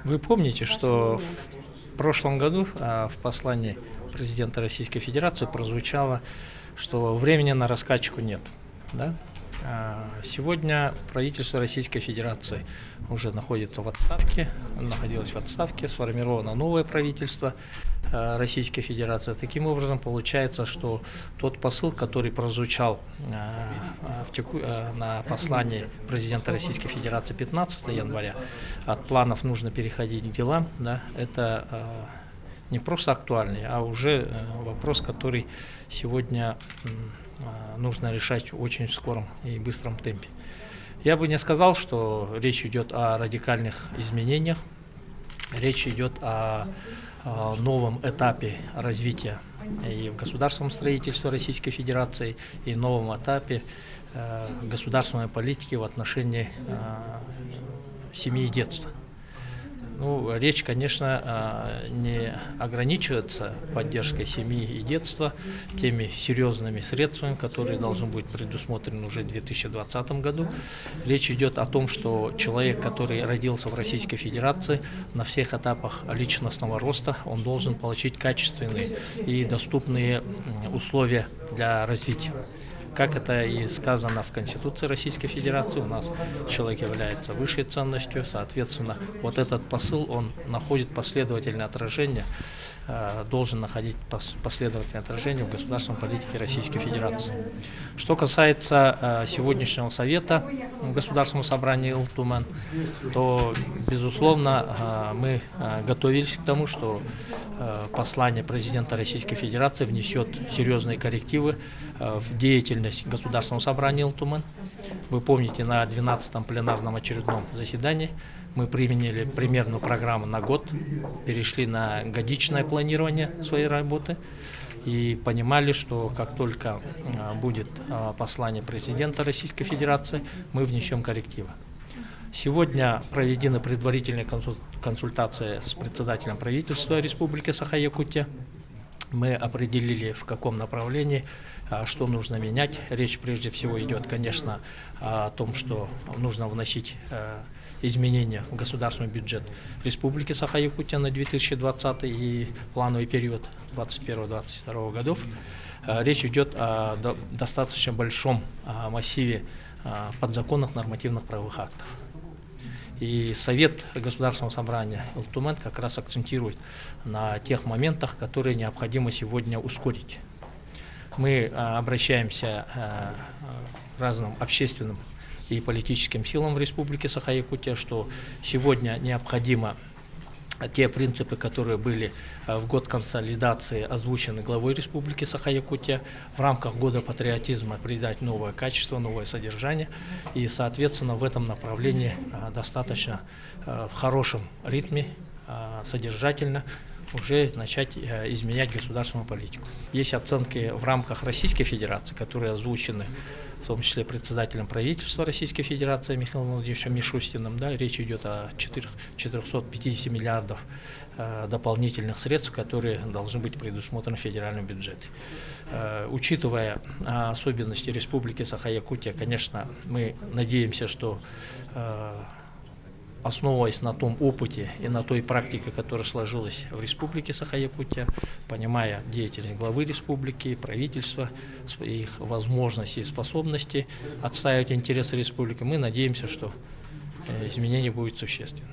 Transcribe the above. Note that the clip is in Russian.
Вы помните, что в прошлом году в послании президента Российской Федерации прозвучало, что времени на раскачку нет. Да? Сегодня правительство Российской Федерации уже находится в отставке, находилось в отставке, сформировано новое правительство Российской Федерации. Таким образом, получается, что тот посыл, который прозвучал на послании президента Российской Федерации 15 января, от планов нужно переходить к делам, да, это не просто актуальный, а уже вопрос, который сегодня нужно решать в очень скором и быстром темпе. Я бы не сказал, что речь идет о радикальных изменениях, речь идет о новом этапе развития и в государственном строительстве Российской Федерации, и новом этапе государственной политики в отношении семьи и детства. Ну, речь, конечно, не ограничивается поддержкой семьи и детства теми серьезными средствами, которые должны быть предусмотрены уже в 2020 году. Речь идет о том, что человек, который родился в Российской Федерации, на всех этапах личностного роста, он должен получить качественные и доступные условия для развития. Как это и сказано в Конституции Российской Федерации, у нас человек является высшей ценностью, соответственно, вот этот посыл, он находит последовательное отражение, должен находить последовательное отражение в государственной политике Российской Федерации. Что касается сегодняшнего совета Государственного собрания Ил-Тумен, то, безусловно, мы готовились к тому, что послание президента Российской Федерации внесет серьезные коррективы в деятельность Государственного собрания Ил-Тумен. Вы помните, на 12-м пленарном очередном заседании мы применили примерную программу на год, перешли на годичное планирование своей работы и понимали, что как только будет послание президента Российской Федерации, мы внесем коррективы. Сегодня проведены предварительные консультации с председателем правительства Республики Саха-Якутия. Мы определили, в каком направлении, что нужно менять. Речь прежде всего идет, конечно, о том, что нужно вносить изменения в государственный бюджет Республики Саха-Якутия на 2020 и плановый период 2021-2022 годов. Речь идет о достаточно большом массиве подзаконных нормативных правовых актов. И Совет Государственного собрания Ил-Тумен как раз акцентирует на тех моментах, которые необходимо сегодня ускорить. Мы обращаемся к разным общественным и политическим силам в Республике Саха-Якутия, что сегодня необходимо те принципы, которые были в год консолидации озвучены главой Республики Саха-Якутия, в рамках года патриотизма придать новое качество, новое содержание. И, соответственно, в этом направлении достаточно в хорошем ритме, содержательно уже начать изменять государственную политику. Есть оценки в рамках Российской Федерации, которые озвучены в том числе председателем правительства Российской Федерации Михаилом Владимировичем Мишустиным. Да, речь идет о 450 миллиардов дополнительных средств, которые должны быть предусмотрены в федеральном бюджете. Учитывая особенности Республики Саха-Якутия, конечно, мы надеемся, что основываясь на том опыте и на той практике, которая сложилась в Республике Саха-Якутия, понимая деятельность главы республики, правительства, их возможности и способности отстаивать интересы республики, мы надеемся, что изменения будут существенны.